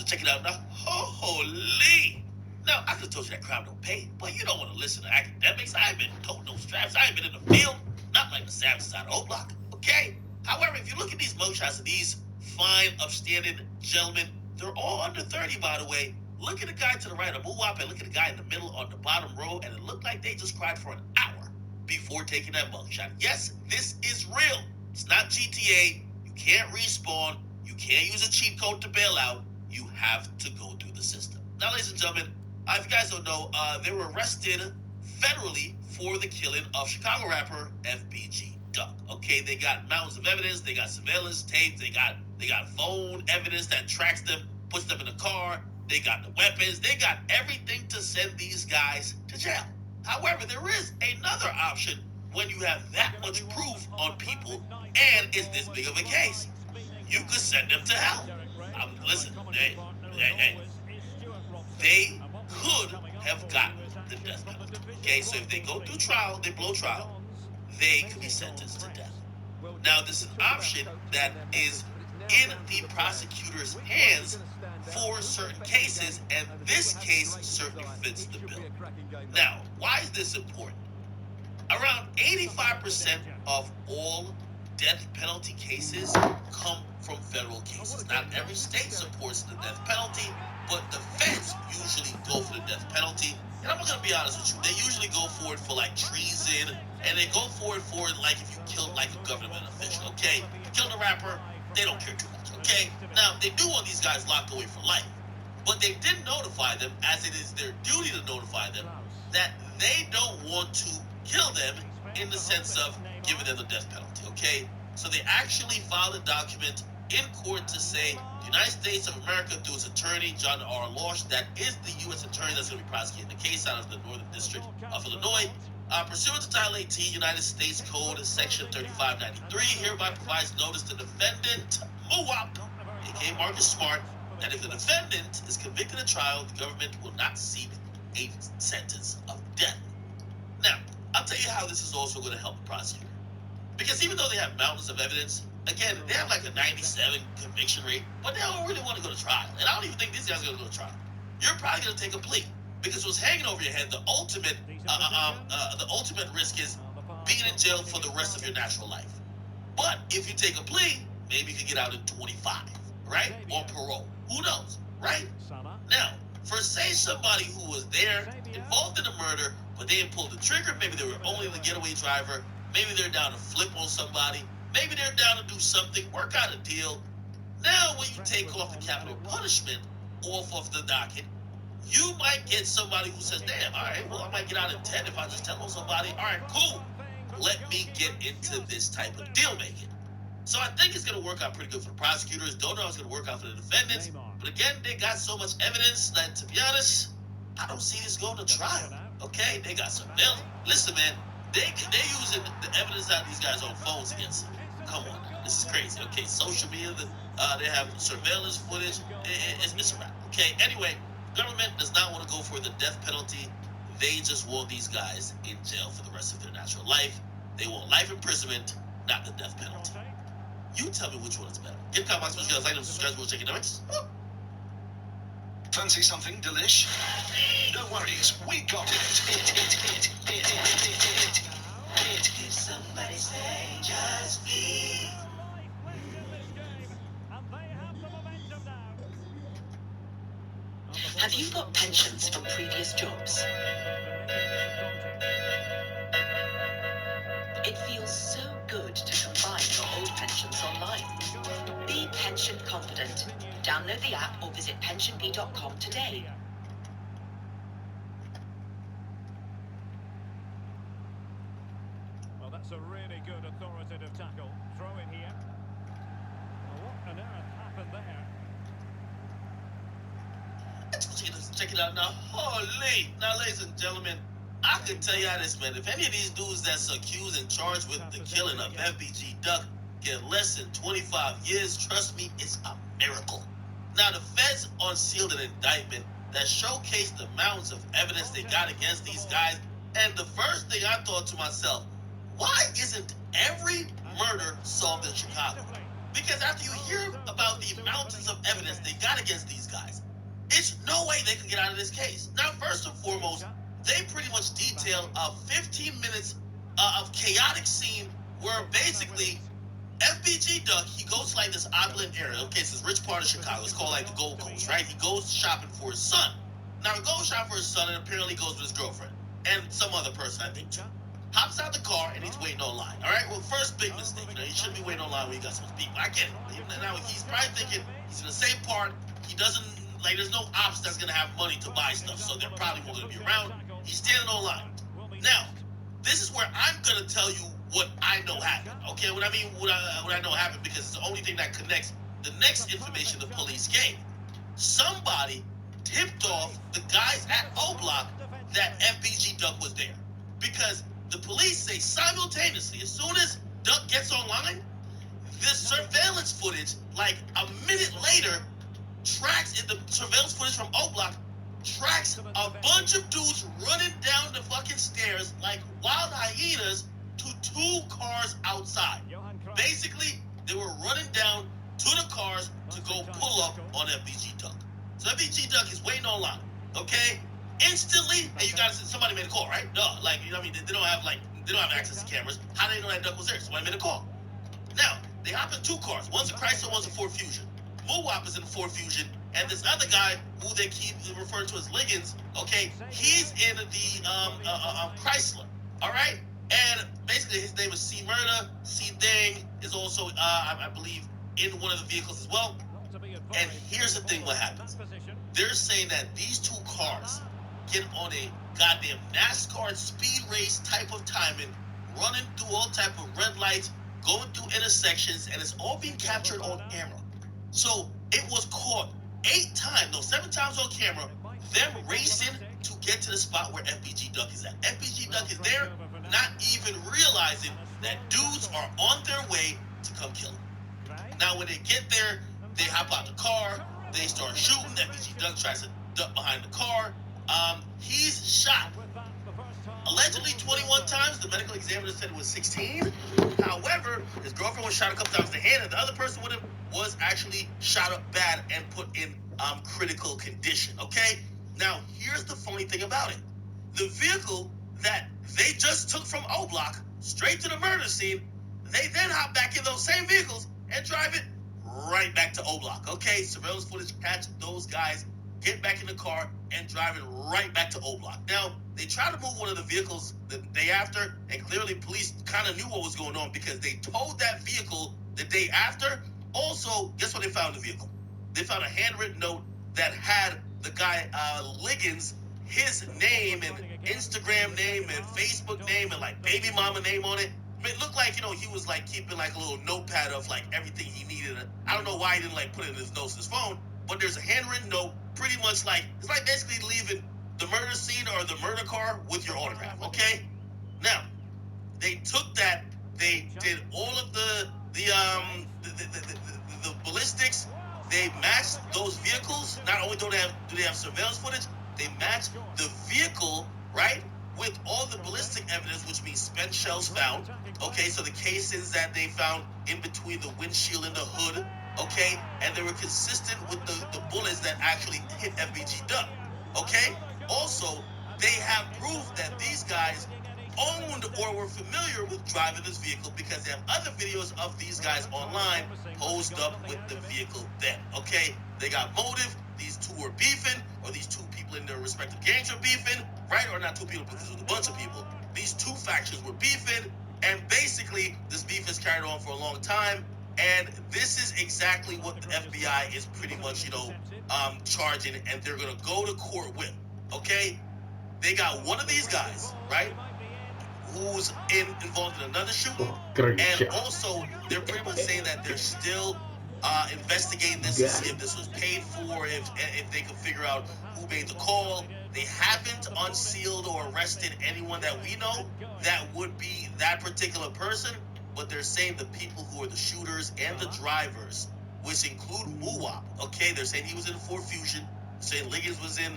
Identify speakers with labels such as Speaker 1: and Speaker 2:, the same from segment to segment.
Speaker 1: check it out now. Holy! Now, I could have told you that crime don't pay, but you don't want to listen to academics. I ain't been toting no straps. I ain't been in the field. Not like the savages out of O Block, okay? However, if you look at these mugshots of these fine, upstanding gentlemen, they're all under 30, by the way. Look at the guy to the right of Muwap and look at the guy in the middle on the bottom row, and it looked like they just cried for an hour before taking that mugshot. Yes, this is real. It's not GTA. You can't respawn. You can't use a cheat code to bail out. You have to go through the system. Now, ladies and gentlemen, if you guys don't know, they were arrested federally for the killing of Chicago rapper FBG Duck. Okay, they got mountains of evidence. They got surveillance tapes. They got phone evidence that tracks them, puts them in a car. They got the weapons. They got everything to send these guys to jail. However, there is another option when you have that much proof on people and it's this big of a case. You could send them to hell. Listen, they could have gotten the death penalty. Okay, so if they go through trial, they blow trial, they could be sentenced to death. Now, this is an option that is in the prosecutor's hands for certain cases, and this case certainly fits the bill. Now, why is this important? Around 85% of all death penalty cases come from federal cases. Not every state supports the death penalty, but the feds usually go for the death penalty. And I'm gonna be honest with you, they usually go for it for like treason, and they go for it like if you killed like a government official, okay? You killed a rapper, they don't care too much, okay? Now, they do want these guys locked away for life, but they didn't notify them, as it is their duty to notify them, that they don't want to kill them in the sense of giving them the death penalty, okay? So they actually filed a document in court to say the United States of America, through its attorney, John R. Losh, that is the U.S. attorney that's going to be prosecuting the case out of the Northern District of Illinois, pursuant to Title 18 United States Code, Section 3593, hereby provides notice to defendant Muwap, aka Marcus Smart, that if the defendant is convicted at trial, the government will not seek a sentence of death. Now, I'll tell you how this is also going to help the prosecutor. Because even though they have mountains of evidence, again, they have like a 97 conviction rate, but they don't really want to go to trial. And I don't even think these guys are going to go to trial. You're probably going to take a plea. Because what's hanging over your head, the ultimate risk is being in jail for the rest of your natural life. But if you take a plea, maybe you can get out in 25, right? On parole. Who knows, right? Now, for say somebody who was there, involved in a murder, but they didn't pull the trigger, maybe they were only the getaway driver, maybe they're down to flip on somebody, maybe they're down to do something, work out a deal. Now, when you take off the capital punishment off of the docket, you might get somebody who says, damn, all right, well, I might get out in 10 if I just tell on somebody. All right, cool. Let me get into this type of deal making. So I think it's going to work out pretty good for the prosecutors. Don't know how it's going to work out for the defendants. But again, they got so much evidence that, to be honest, I don't see this going to trial. Okay, they got some bill. Listen, man, they're using the evidence out of these guys on phones against them. Come on, this is crazy. Okay, social media, they have surveillance footage. It's a wrap. Okay, anyway, government does not want to go for the death penalty. They just want these guys in jail for the rest of their natural life. They want life imprisonment, not the death penalty. You tell me which one is better. Get in the comment box, you guys like them, subscribe, we'll check it out.
Speaker 2: Fancy something delish? No worries, we got it.
Speaker 1: If somebody say just eat.
Speaker 3: Have you got pensions from previous jobs? It feels so good to combine your old pensions online. Be pension confident. Download the app or visit pensionbee.com today.
Speaker 4: Well, that's a really good authoritative tackle. Throw in here. Well, what on earth happened there?
Speaker 1: Check it out now. Holy! Now, ladies and gentlemen, I can tell you how this, man. If any of these dudes that's accused and charged with the killing of FBG Duck get less than 25 years, trust me, it's a miracle. Now, the feds unsealed an indictment that showcased the mountains of evidence they got against these guys. And the first thing I thought to myself, why isn't every murder solved in Chicago? Because after you hear about the mountains of evidence they got against these guys, it's no way they could get out of this case. Now, first and foremost, they pretty much detail a 15 minutes of chaotic scene where basically FBG Duck, he goes to like this opulent area. Okay, it's this rich part of Chicago. It's called like the Gold Coast, right? He goes shopping for his son. Now, he goes shopping for his son and apparently goes with his girlfriend and some other person, I think, too. Hops out the car and he's waiting online. All right. Well, first big mistake. You know, he shouldn't be waiting online when he got some people. I get it. Now he's probably thinking he's in the same part. He doesn't like. There's no ops that's gonna have money to buy stuff, so they're probably not gonna be around. He's standing online. Now, this is where I'm gonna tell you what I know happened. Okay. What I mean, what I know happened because it's the only thing that connects the next information the police gave. Somebody tipped off the guys at O Block that FBG Duck was there because the police say simultaneously, as soon as Duck gets online, this surveillance footage, like a minute later, tracks in the surveillance footage from O Block, tracks a bunch of dudes running down the fucking stairs like wild hyenas to 2 cars outside. Basically, they were running down to the cars to go pull up on FBG Duck. So FBG Duck is waiting online, okay? Instantly, and you gotta say somebody made a call, right? No, like, you know what I mean? They don't have access to cameras. How do they know that Duck was there? Somebody made a call. Now, they hop in 2 cars. One's a Chrysler, one's a Ford Fusion. Moowop is in the Ford Fusion, and this other guy who they keep referring to as Liggins, okay, he's in the Chrysler, all right? And basically, his name is C Murder. C Thing is also, I believe, in one of the vehicles as well. And here's the thing: what happens? They're saying that these 2 cars get on a goddamn NASCAR speed race type of timing, running through all type of red lights, going through intersections, and it's all being captured on camera. So it was caught 7 times on camera, them racing to get to the spot where FBG Duck is at. FBG Duck is there, not even realizing that dudes are on their way to come kill him. Now, when they get there, they hop out the car, they start shooting. FBG Duck tries to duck behind the car. He's shot allegedly 21 times. The medical examiner said it was 16. However, his girlfriend was shot a couple times in the head, and the other person with him was actually shot up bad and put in critical condition. Okay? Now, here's the funny thing about it. The vehicle that they just took from O Block straight to the murder scene, they then hop back in those same vehicles and drive it right back to O Block. Okay? Surveillance footage catch those guys, get back in the car, and drive it right back to O Block. Now, they tried to move one of the vehicles the day after, and clearly police kind of knew what was going on because they towed that vehicle the day after. Also, guess what they found in the vehicle? They found a handwritten note that had the guy Liggins, his name and Instagram name and Facebook name and like baby mama name on it. I mean, it looked like, he was like keeping like a little notepad of like everything he needed. I don't know why he didn't like put it in his notes, his phone, but there's a handwritten note, pretty much like, it's like basically leaving the murder scene or the murder car with your autograph, okay? Now, they took that, they did all of the ballistics, they matched those vehicles. Not only do they have surveillance footage, they matched the vehicle, right, with all the ballistic evidence, which means spent shells found, okay? So the casings that they found in between the windshield and the hood, okay? And they were consistent with the bullets that actually hit FBG Duck, okay? Also, they have proof that these guys owned or were familiar with driving this vehicle because they have other videos of these guys online posed up with the vehicle then, okay? They got motive. These 2 were beefing, or these 2 people in their respective gangs are beefing, right? Or not 2 people, but this was a bunch of people. These 2 factions were beefing, and basically this beef is carried on for a long time. And this is exactly what the FBI is pretty much, charging, and they're going to go to court with, okay? They got one of these guys, right, who's involved in another shooting, and also they're pretty much saying that they're still investigating this to see if this was paid for, if they can figure out who made the call. They haven't unsealed or arrested anyone that we know that would be that particular person, but they're saying the people who are the shooters and the drivers, which include Moowop, okay? They're saying he was in the Ford Fusion, saying Liggins was in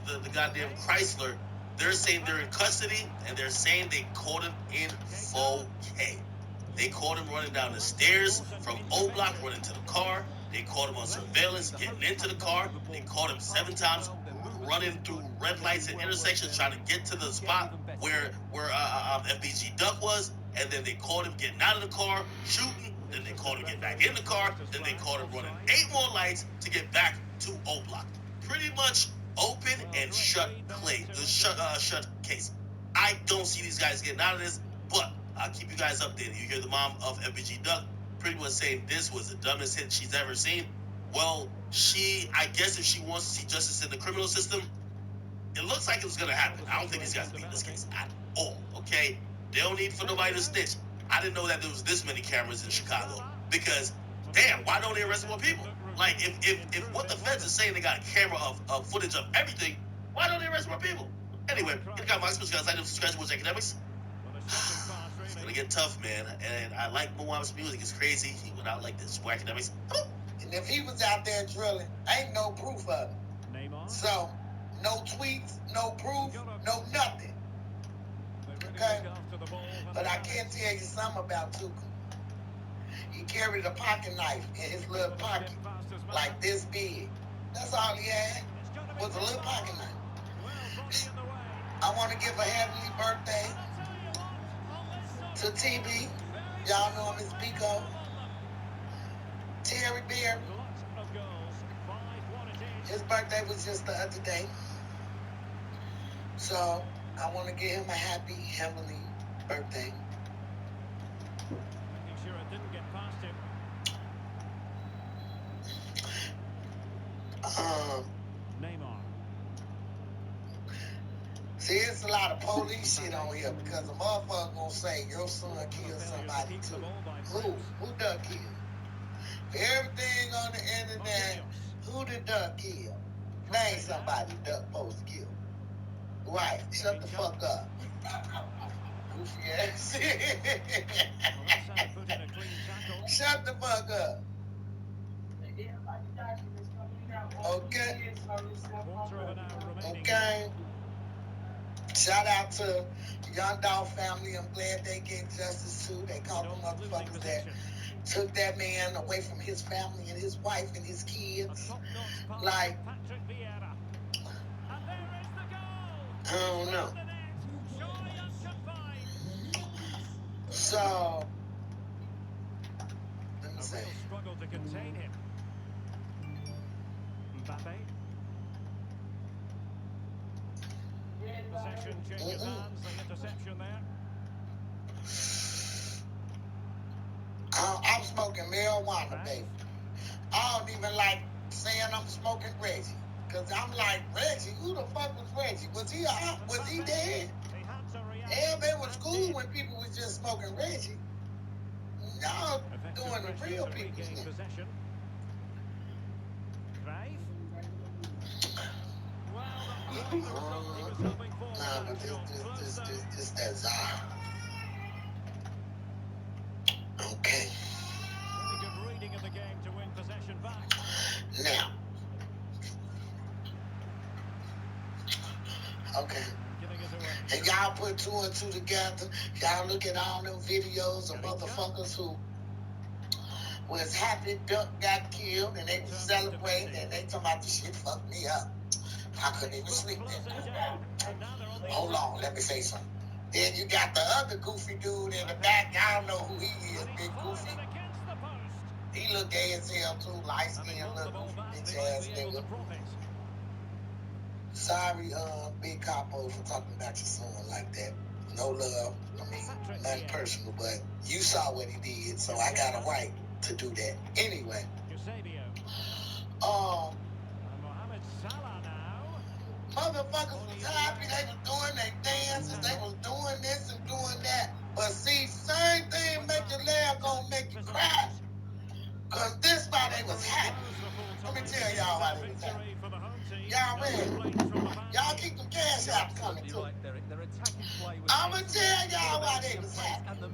Speaker 1: the goddamn Chrysler. They're saying they're in custody, and they're saying they caught him in 4K. They caught him running down the stairs from O Block, running to the car. They caught him on surveillance, getting into the car. They caught him 7 times running through red lights and intersections, trying to get to the spot where FBG Duck was. And then they caught him getting out of the car, shooting. Then they caught him getting back in the car. Then they caught him running 8 more lights to get back to O Block. Pretty much open and shut case. I don't see these guys getting out of this, but I'll keep you guys updated. You hear the mom of FBG Duck pretty much saying this was the dumbest hit she's ever seen. Well, I guess if she wants to see justice in the criminal system, it looks like it's going to happen. I don't think these guys beat this case at all, okay? They don't need for nobody to snitch. I didn't know that there was this many cameras in Chicago because, damn, why don't they arrest more people? Like, if what the feds are saying, they got a camera of footage of everything, why don't they arrest more people? Anyway, hit the comments, guys. Like, subscribe to Watch Academics. It's gonna get tough, man. And I like Moam's music. It's crazy. He went out like this. Watch Academics.
Speaker 5: And if he was out there drilling, ain't no proof of it. So, no tweets, no proof, no nothing. Okay? But I can tell you something about Tuka. He carried a pocket knife in his little pocket, like this big. That's all he had, was a little pocket knife. I want to give a heavenly birthday to TB. Y'all know him as Biko. Terry Berry. His birthday was just the other day. So, I want to give him a happy heavenly birthday.
Speaker 4: Making sure it didn't get past him. Neymar.
Speaker 5: See, it's a lot of police shit on here because a motherfucker gonna say your son killed somebody too. Who Duck killed? Everything on the internet, who did Duck kill? Name somebody Duck supposed to kill. Right, shut the fuck up. Goofy ass. Shut the fuck up. Okay. Okay. Shout out to Young Dog family. I'm glad they gave justice too. They caught the motherfuckers that took that man away from his family and his wife and his kids. Like, I don't know. So, let me say.
Speaker 4: Struggle to contain him. Mbappe. Possession changes hands. The interception there.
Speaker 5: I'm smoking marijuana, baby. I don't even like saying I'm smoking Reggie. Because I'm like, Reggie? Who the fuck was Reggie? Was he dead? Everybody was cool when people was just smoking Reggie. Y'all doing the real people shit. Nah, but this that Zara. Okay.
Speaker 4: Good reading of the game to win possession back.
Speaker 5: Now. Okay. And y'all put 2 and 2 together. Y'all look at all them videos of motherfuckers who was happy Duck got killed and they was celebrating and they talking about this shit fucked me up. I couldn't even sleep that night. Hold on, let me say something. Then you got the other goofy dude in the back. Y'all know who he is, Big Goofy. He look gay as hell too, light skinned little goofy bitch ass nigga. Sorry, Big Capo, for talking about your son like that. No love. I mean, nothing personal, but you saw what he did, so I got a right to do that. Anyway. Motherfuckers was happy. They was doing their dances. They was doing this and doing that. But see, same thing make you laugh, gonna make you cry. Cause this why they was happy. Let me tell y'all why they was happy. Y'all ready? Y'all keep them cash out coming too. I'ma tell y'all why they was happy.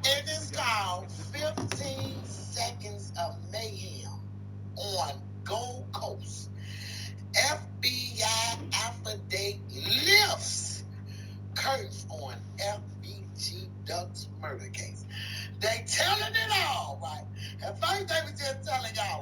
Speaker 5: It is called 15 seconds of